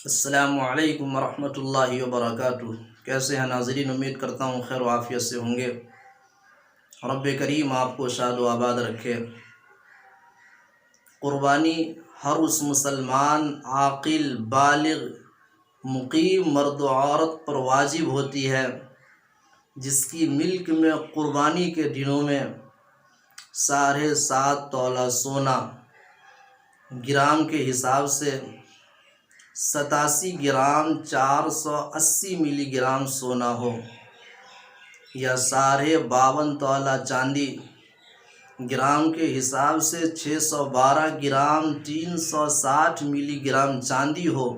السلام علیکم ورحمۃ اللہ وبرکاتہ۔ کیسے ہیں ناظرین؟ امید کرتا ہوں خیر و عافیت سے ہوں گے۔ رب کریم آپ کو شاد و آباد رکھے۔ قربانی ہر اس مسلمان عاقل بالغ مقیم مرد و عورت پر واجب ہوتی ہے جس کی ملک میں قربانی کے دنوں میں 7.5 تولہ سونا گرام کے حساب سے 87 گرام 480 ملی گرام سونا ہو، یا 52.5 تولہ چاندی گرام کے حساب سے 612 گرام 360 ملی گرام چاندی ہو،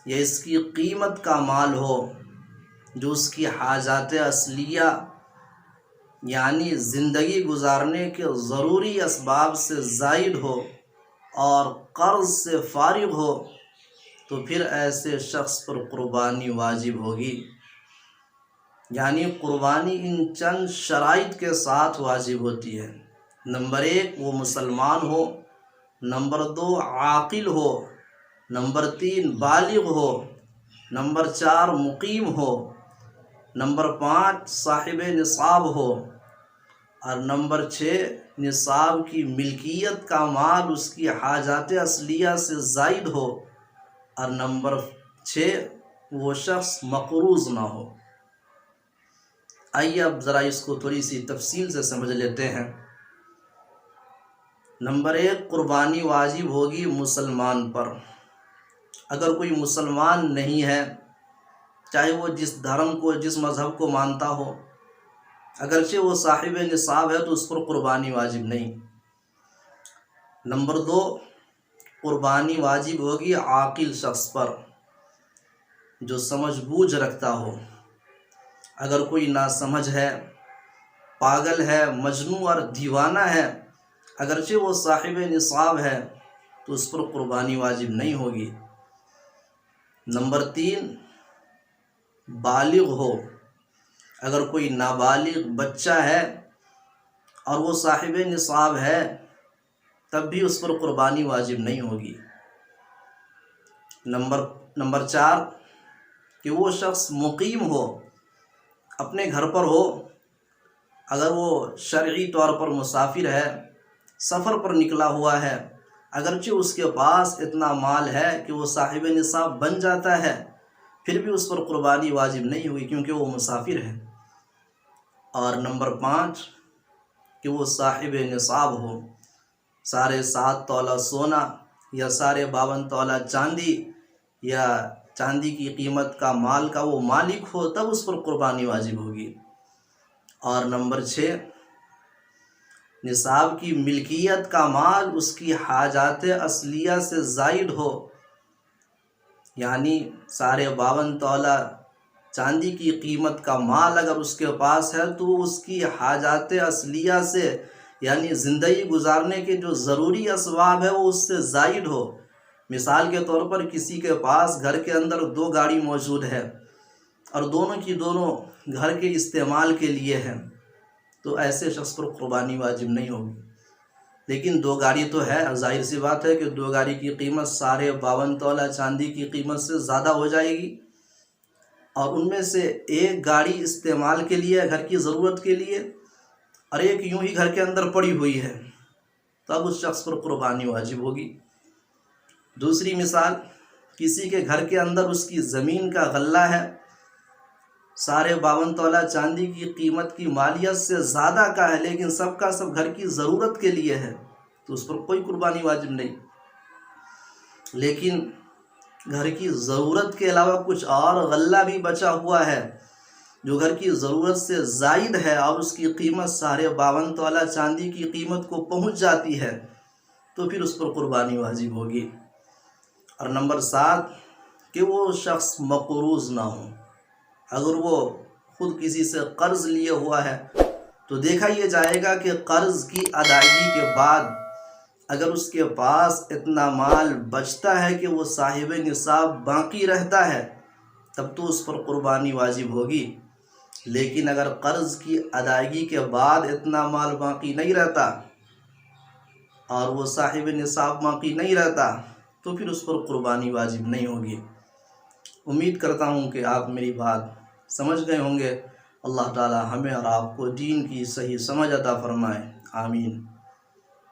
یا اس کی قیمت کا مال ہو جو اس کی حاجات اصلیہ یعنی زندگی گزارنے کے ضروری اسباب سے زائد ہو اور قرض سے فارغ ہو، تو پھر ایسے شخص پر قربانی واجب ہوگی۔ یعنی قربانی ان چند شرائط کے ساتھ واجب ہوتی ہے۔ نمبر 1 وہ مسلمان ہو، نمبر 2 عاقل ہو، نمبر 3 بالغ ہو، نمبر 4 مقیم ہو، نمبر 5 صاحب نصاب ہو، اور نمبر 6 نصاب کی ملکیت کا مال اس کی حاجات اصلیہ سے زائد ہو، اور نمبر 6 وہ شخص مقروض نہ ہو۔ آئیے اب ذرا اس کو تھوڑی سی تفصیل سے سمجھ لیتے ہیں۔ نمبر 1 قربانی واجب ہوگی مسلمان پر۔ اگر کوئی مسلمان نہیں ہے، چاہے وہ جس دھرم کو جس مذہب کو مانتا ہو، اگرچہ وہ صاحب نصاب ہے تو اس پر قربانی واجب نہیں۔ نمبر 2 قربانی واجب ہوگی عاقل شخص پر جو سمجھ بوجھ رکھتا ہو۔ اگر کوئی ناسمجھ ہے، پاگل ہے، مجنون اور دیوانہ ہے، اگرچہ وہ صاحب نصاب ہے تو اس پر قربانی واجب نہیں ہوگی۔ نمبر 3 بالغ ہو۔ اگر کوئی نابالغ بچہ ہے اور وہ صاحب نصاب ہے تب بھی اس پر قربانی واجب نہیں ہوگی۔ نمبر 4 کہ وہ شخص مقیم ہو، اپنے گھر پر ہو۔ اگر وہ شرعی طور پر مسافر ہے، سفر پر نکلا ہوا ہے، اگرچہ اس کے پاس اتنا مال ہے کہ وہ صاحب نصاب بن جاتا ہے، پھر بھی اس پر قربانی واجب نہیں ہوئی کیونکہ وہ مسافر ہے۔ اور نمبر 5 کہ وہ صاحب نصاب ہو، 7.5 تولہ سونا یا 52.5 تولہ چاندی یا چاندی کی قیمت کا مال کا وہ مالک ہو، تب اس پر قربانی واجب ہوگی۔ اور نمبر 6 نصاب کی ملکیت کا مال اس کی حاجات اصلیہ سے زائد ہو، یعنی 52.5 تولہ چاندی کی قیمت کا مال اگر اس کے پاس ہے تو اس کی حاجات اصلیہ سے یعنی زندگی گزارنے کے جو ضروری اسباب ہے وہ اس سے زائد ہو۔ مثال کے طور پر کسی کے پاس گھر کے اندر 2 گاڑی موجود ہے اور دونوں کی دونوں گھر کے استعمال کے لیے ہیں، تو ایسے شخص پر قربانی واجب نہیں ہوگی۔ لیکن 2 گاڑی تو ہے، ظاہر سی بات ہے کہ 2 گاڑی کی قیمت 52.5 تولہ چاندی کی قیمت سے زیادہ ہو جائے گی، اور ان میں سے ایک گاڑی استعمال کے لیے گھر کی ضرورت کے لیے اور ایک یوں ہی گھر کے اندر پڑی ہوئی ہے، تب اس شخص پر قربانی واجب ہوگی۔ دوسری مثال، کسی کے گھر کے اندر اس کی زمین کا غلہ ہے، 52.5 تولہ چاندی کی قیمت کی مالیت سے زیادہ کا ہے، لیکن سب کا سب گھر کی ضرورت کے لیے ہے، تو اس پر کوئی قربانی واجب نہیں۔ لیکن گھر کی ضرورت کے علاوہ کچھ اور غلہ بھی بچا ہوا ہے جو گھر کی ضرورت سے زائد ہے اور اس کی قیمت 52.5 تولہ چاندی کی قیمت کو پہنچ جاتی ہے، تو پھر اس پر قربانی واجب ہوگی۔ اور نمبر 7 کہ وہ شخص مقروض نہ ہو۔ اگر وہ خود کسی سے قرض لیے ہوا ہے تو دیکھا یہ جائے گا کہ قرض کی ادائیگی کے بعد اگر اس کے پاس اتنا مال بچتا ہے کہ وہ صاحب نصاب باقی رہتا ہے تب تو اس پر قربانی واجب ہوگی۔ لیکن اگر قرض کی ادائیگی کے بعد اتنا مال باقی نہیں رہتا اور وہ صاحب نصاب باقی نہیں رہتا تو پھر اس پر قربانی واجب نہیں ہوگی۔ امید کرتا ہوں کہ آپ میری بات سمجھ گئے ہوں گے۔ اللہ تعالی ہمیں اور آپ کو دین کی صحیح سمجھ عطا فرمائے، آمین۔